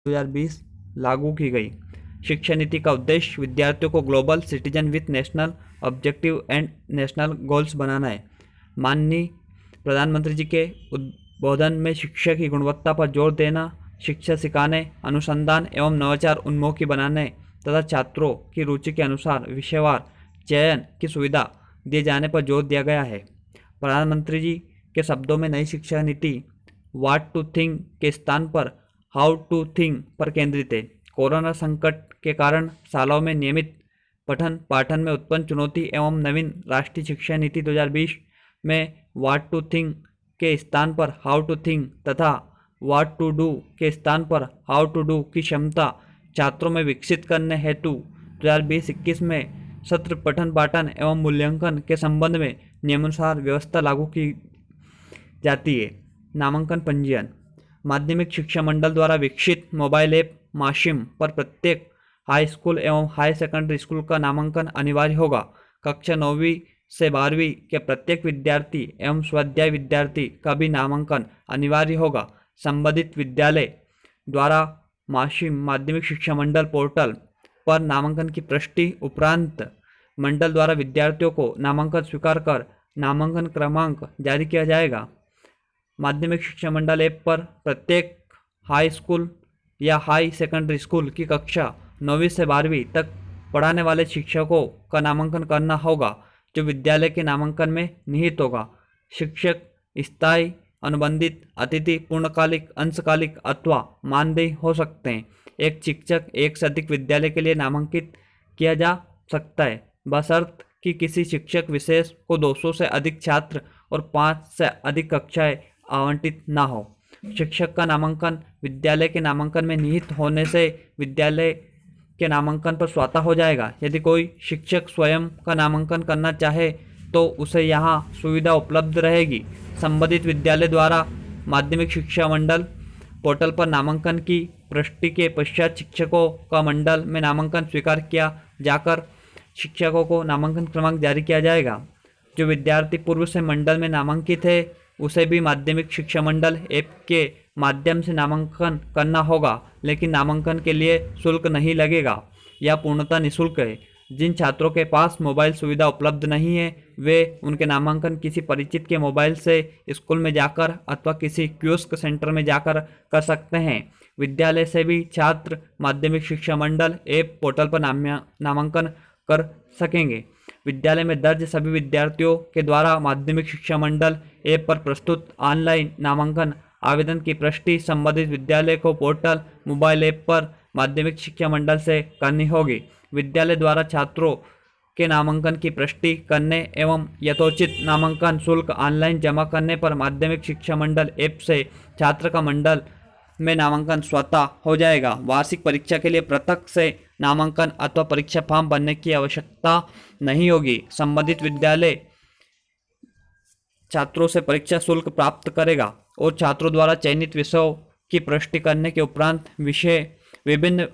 2020 लागू की गई। शिक्षा नीति का उद्देश्य विद्यार्थियों को global citizen with national objective and national goals बनाना है। माननीय प्रधानमंत्री जी के उद्बोधन में शिक्षा की गुणवत्ता पर जोर देना, शिक्षा सिखाने, अनुसंधान एवं नवाचार उन्मुखी बनाने तथा छात्रों की रुचि के अनुसार विषयवार चयन की सुविधा दिए जाने पर जोर दिया गया है। प्रधानमंत्री जी के शब्दों में नई शिक्षा नीति व्हाट टू थिंक के स्थान पर हाउ टू थिंक पर केंद्रित है। कोरोना संकट के कारण शालाओं में नियमित पठन पाठन में उत्पन्न चुनौती एवं नवीन राष्ट्रीय शिक्षा नीति 2020 में व्हाट टू थिंक के स्थान पर हाउ टू थिंक तथा व्हाट टू डू के स्थान पर हाउ टू डू की क्षमता छात्रों में विकसित करने हेतु 2020-21 में सत्र पठन पाठन एवं मूल्यांकन के संबंध में नियमानुसार व्यवस्था लागू की जाती है। नामांकन पंजीयन। माध्यमिक शिक्षा मंडल द्वारा विकसित मोबाइल ऐप माशिम पर प्रत्येक हाई स्कूल एवं हाई सेकेंडरी स्कूल का नामांकन अनिवार्य होगा। कक्षा 9वीं से 12वीं के प्रत्येक विद्यार्थी एवं स्वाध्याय विद्यार्थी का भी नामांकन अनिवार्य होगा। संबंधित विद्यालय द्वारा माशिम माध्यमिक शिक्षा मंडल पोर्टल पर नामांकन की पुष्टि उपरांत मंडल द्वारा विद्यार्थियों को नामांकन स्वीकार कर नामांकन क्रमांक जारी किया जाएगा। माध्यमिक शिक्षा मंडल ऐप पर प्रत्येक हाई स्कूल या हाई सेकेंडरी स्कूल की कक्षा 9वीं से 12वीं तक पढ़ाने वाले शिक्षकों का नामांकन करना होगा, जो विद्यालय के नामांकन में निहित होगा। शिक्षक स्थायी, अनुबंधित, अतिथि, पूर्णकालिक, अंशकालिक अथवा मानदेय हो सकते हैं। एक शिक्षक एक से अधिक विद्यालय के लिए नामांकित किया जा सकता है, बशर्त कि किसी शिक्षक विशेष को 200 से अधिक छात्र और 5 से अधिक कक्षाएं आवंटित न हो। शिक्षक का नामांकन विद्यालय के नामांकन में निहित होने से विद्यालय के नामांकन पर स्वतः हो जाएगा। यदि कोई शिक्षक स्वयं का नामांकन करना चाहे तो उसे यहाँ सुविधा उपलब्ध रहेगी। संबंधित विद्यालय द्वारा माध्यमिक शिक्षा मंडल पोर्टल पर नामांकन की पुष्टि के पश्चात शिक्षकों का मंडल में नामांकन स्वीकार किया जाकर शिक्षकों को नामांकन क्रमांक जारी किया जाएगा। जो विद्यार्थी पूर्व से मंडल में नामांकित है उसे भी माध्यमिक शिक्षा मंडल ऐप के माध्यम से नामांकन करना होगा, लेकिन नामांकन के लिए शुल्क नहीं लगेगा। यह पूर्णतः निःशुल्क है। जिन छात्रों के पास मोबाइल सुविधा उपलब्ध नहीं है वे उनके नामांकन किसी परिचित के मोबाइल से स्कूल में जाकर अथवा किसी कियोस्क सेंटर में जाकर कर सकते हैं। विद्यालय से भी छात्र माध्यमिक शिक्षा मंडल ऐप पोर्टल पर नामांकन कर सकेंगे। विद्यालय में दर्ज सभी विद्यार्थियों के द्वारा माध्यमिक शिक्षा मंडल ऐप पर प्रस्तुत ऑनलाइन नामांकन आवेदन की पुष्टि संबंधित विद्यालय को पोर्टल मोबाइल ऐप पर माध्यमिक शिक्षा मंडल से करनी होगी। विद्यालय द्वारा छात्रों के नामांकन की पुष्टि करने एवं यथोचित नामांकन शुल्क ऑनलाइन जमा करने पर माध्यमिक शिक्षा मंडल ऐप से छात्र का मंडल में नामांकन स्वतः हो जाएगा। वार्षिक परीक्षा के लिए पृथक से नामांकन अथवा परीक्षा फॉर्म भरने की आवश्यकता नहीं होगी। संबंधित विद्यालय छात्रों से परीक्षा शुल्क प्राप्त करेगा और छात्रों द्वारा चयनित विषयों की पुष्टि करने के उपरांत विभिन्न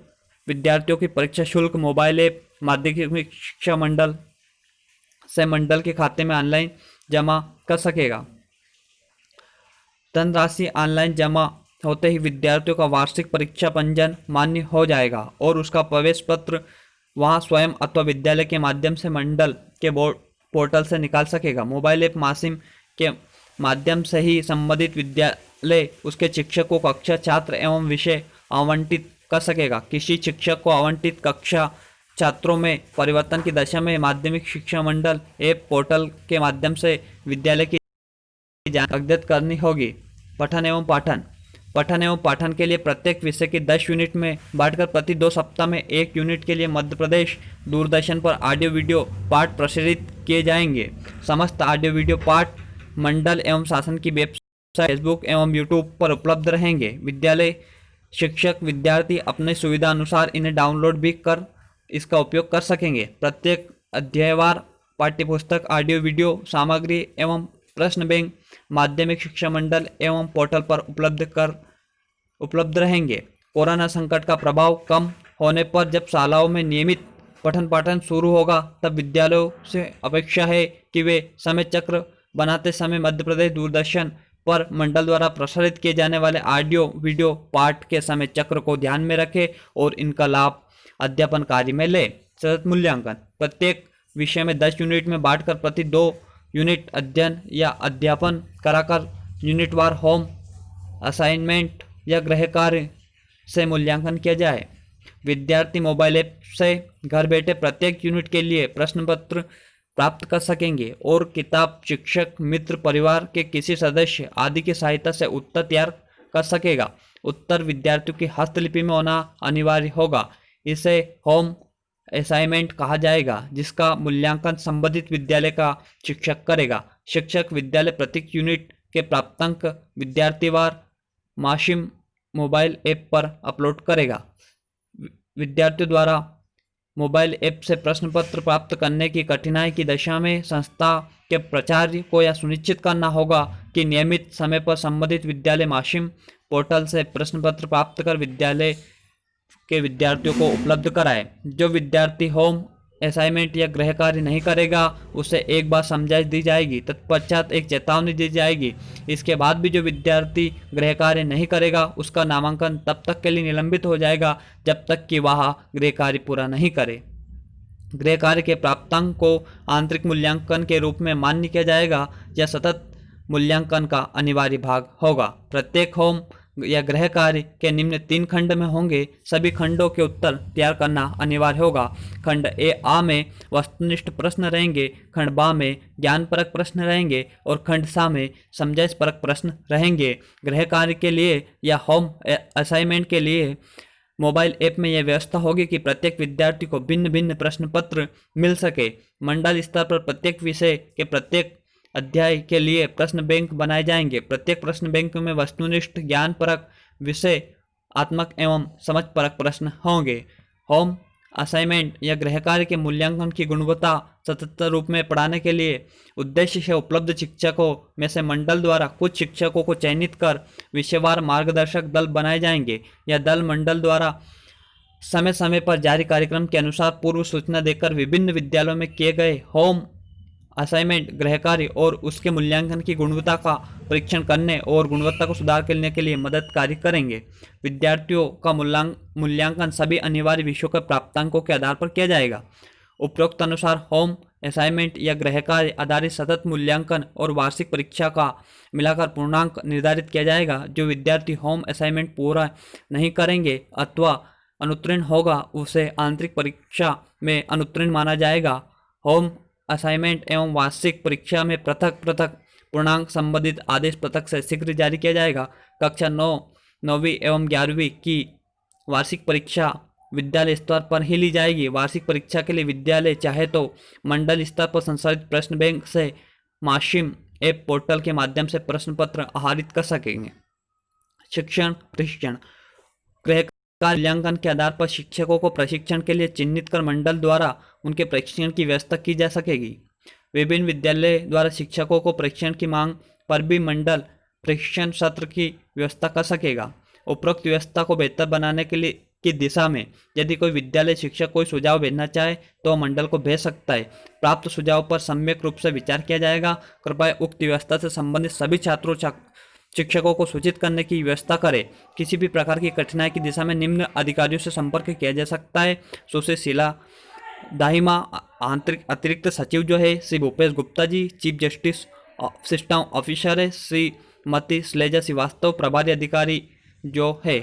विद्यार्थियों की परीक्षा शुल्क मोबाइल ऐप माध्यमिक शिक्षा मंडल से मंडल के खाते में ऑनलाइन जमा कर सकेगा। धनराशि ऑनलाइन जमा होते ही विद्यार्थियों का वार्षिक परीक्षा पंजीयन मान्य हो जाएगा और उसका प्रवेश पत्र वहां स्वयं अथवा विद्यालय के माध्यम से मंडल के पोर्टल से निकाल सकेगा। मोबाइल ऐप मासिम के माध्यम से ही संबंधित विद्यालय उसके शिक्षक को कक्षा, छात्र एवं विषय आवंटित कर सकेगा। किसी शिक्षक को आवंटित कक्षा छात्रों में परिवर्तन की दशा में माध्यमिक शिक्षा मंडल ऐप पोर्टल के माध्यम से विद्यालय की जानकारी अद्यतन करनी होगी। पठन एवं पाठन। पठन एवं पाठन के लिए प्रत्येक विषय की 10 यूनिट में बांटकर प्रति 2 सप्ताह में 1 यूनिट के लिए मध्य प्रदेश दूरदर्शन पर ऑडियो वीडियो पाठ प्रसारित किए जाएंगे। समस्त ऑडियो वीडियो पाठ मंडल एवं शासन की वेबसाइट, फेसबुक एवं यूट्यूब पर उपलब्ध रहेंगे। विद्यालय शिक्षक विद्यार्थी अपने सुविधा अनुसार इन्हें डाउनलोड भी कर इसका उपयोग कर सकेंगे। प्रत्येक अध्यायवार पाठ्यपुस्तक, ऑडियो वीडियो सामग्री एवं प्रश्न बैंक माध्यमिक शिक्षा मंडल एवं पोर्टल पर उपलब्ध रहेंगे। कोरोना संकट का प्रभाव कम होने पर जब शालाओं में नियमित पठन पाठन शुरू होगा तब विद्यालयों से अपेक्षा है कि वे समय चक्र बनाते समय मध्य प्रदेश दूरदर्शन पर मंडल द्वारा प्रसारित किए जाने वाले ऑडियो वीडियो पाठ के समय चक्र को ध्यान में रखें और इनका लाभ अध्यापन कार्य में ले। सतत मूल्यांकन, प्रत्येक विषय में 10 यूनिट में बांटकर प्रति 2 यूनिट अध्ययन या अध्यापन कराकर यूनिटवार होम असाइनमेंट या गृह कार्य से मूल्यांकन किया जाए। विद्यार्थी मोबाइल ऐप से घर बैठे प्रत्येक यूनिट के लिए प्रश्न पत्र प्राप्त कर सकेंगे और किताब, शिक्षक, मित्र, परिवार के किसी सदस्य आदि की सहायता से उत्तर तैयार कर सकेगा। उत्तर विद्यार्थियों की हस्तलिपि में होना अनिवार्य होगा। इसे होम असाइनमेंट कहा जाएगा, जिसका मूल्यांकन संबंधित विद्यालय का शिक्षक करेगा। शिक्षक विद्यालय प्रत्येक यूनिट के प्राप्तांक विद्यार्थीवार माशिम मोबाइल ऐप पर अपलोड करेगा। विद्यार्थियों द्वारा मोबाइल ऐप से प्रश्न पत्र प्राप्त करने की कठिनाई की दशा में संस्था के प्राचार्य को यह सुनिश्चित करना होगा कि नियमित समय पर संबंधित विद्यालय माशिम पोर्टल से प्रश्न पत्र प्राप्त कर विद्यालय के विद्यार्थियों को उपलब्ध कराए। जो विद्यार्थी होम असाइनमेंट या गृह कार्य नहीं करेगा उसे एक बार समझाइश दी जाएगी, तत्पश्चात एक चेतावनी दी जाएगी। इसके बाद भी जो विद्यार्थी गृह कार्य नहीं करेगा उसका नामांकन तब तक के लिए निलंबित हो जाएगा जब तक कि वह गृह कार्य पूरा नहीं करे। गृह कार्य के प्राप्तांक को आंतरिक मूल्यांकन के रूप में मान्य किया जाएगा या सतत मूल्यांकन का अनिवार्य भाग होगा। प्रत्येक होम या गृह कार्य के निम्न 3 खंड में होंगे। सभी खंडों के उत्तर तैयार करना अनिवार्य होगा। खंड आ में वस्तुनिष्ठ प्रश्न रहेंगे, खंड बा में ज्ञानपरक प्रश्न रहेंगे और खंड सा में समझाइश परक प्रश्न रहेंगे। गृह कार्य के लिए या होम असाइनमेंट के लिए मोबाइल ऐप में यह व्यवस्था होगी कि प्रत्येक विद्यार्थी को भिन्न भिन्न प्रश्न पत्र मिल सके। मंडल स्तर पर प्रत्येक विषय के प्रत्येक अध्याय के लिए प्रश्न बैंक बनाए जाएंगे। प्रत्येक प्रश्न बैंक में वस्तुनिष्ठ, ज्ञानपरक, विषय आत्मक एवं समझपरक प्रश्न होंगे। होम असाइनमेंट या गृह कार्य के मूल्यांकन की गुणवत्ता सतत रूप में पढ़ाने के लिए उद्देश्य से उपलब्ध शिक्षकों में से मंडल द्वारा कुछ शिक्षकों को चयनित कर विषयवार मार्गदर्शक दल बनाए जाएंगे। यह दल मंडल द्वारा समय समय पर जारी कार्यक्रम के अनुसार पूर्व सूचना देकर विभिन्न विद्यालयों में किए गए होम असाइनमेंट, गृह कार्य और उसके मूल्यांकन की गुणवत्ता का परीक्षण करने और गुणवत्ता को सुधार करने के लिए मददकारी करेंगे। विद्यार्थियों का मूल्यांकन सभी अनिवार्य विषयों के प्राप्तांकों के आधार पर किया जाएगा। उपरोक्त अनुसार होम असाइनमेंट या गृह कार्य आधारित सतत मूल्यांकन और वार्षिक परीक्षा का मिलाकर पूर्णांक निर्धारित किया जाएगा। जो विद्यार्थी होम असाइनमेंट पूरा नहीं करेंगे अथवा अनुत्तीर्ण होगा उसे आंतरिक परीक्षा में अनुत्तीर्ण माना जाएगा। होम असाइनमेंट एवं वार्षिक परीक्षा में पृथक पृथक पूर्णांक संबंधित आदेश पत्रक से शीघ्र जारी किया जाएगा। कक्षा 9, 9वीं एवं 11वीं की वार्षिक परीक्षा विद्यालय स्तर पर ही ली जाएगी। वार्षिक परीक्षा के लिए विद्यालय चाहे तो मंडल स्तर पर संचालित प्रश्न बैंक से माशिम ऐप पोर्टल के माध्यम से प्रश्न पत्र आहरित कर सकेंगे। शिक्षण प्रशिक्षण, गृह मूल्यांकन के आधार पर शिक्षकों को प्रशिक्षण के लिए चिन्हित कर मंडल द्वारा उनके प्रशिक्षण की व्यवस्था की जा सकेगी। विभिन्न विद्यालय द्वारा शिक्षकों को प्रशिक्षण की मांग पर भी मंडल प्रशिक्षण सत्र की व्यवस्था कर सकेगा। उपरोक्त व्यवस्था को बेहतर बनाने के लिए की दिशा में यदि कोई विद्यालय शिक्षक कोई सुझाव भेजना चाहे तो मंडल को भेज सकता है। प्राप्त सुझाव पर सम्यक रूप से विचार किया जाएगा। कृपया उक्त व्यवस्था से संबंधित सभी छात्रों शिक्षकों को सूचित करने की व्यवस्था करें। किसी भी प्रकार की कठिनाई की दिशा में निम्न अधिकारियों से संपर्क किया जा सकता है। सुश्री शीला दाहिमा अतिरिक्त सचिव जो है Shri Bhupesh Gupta ji, chief justice system officer है श्रीमती श्लेजा श्रीवास्तव, प्रभारी अधिकारी जो है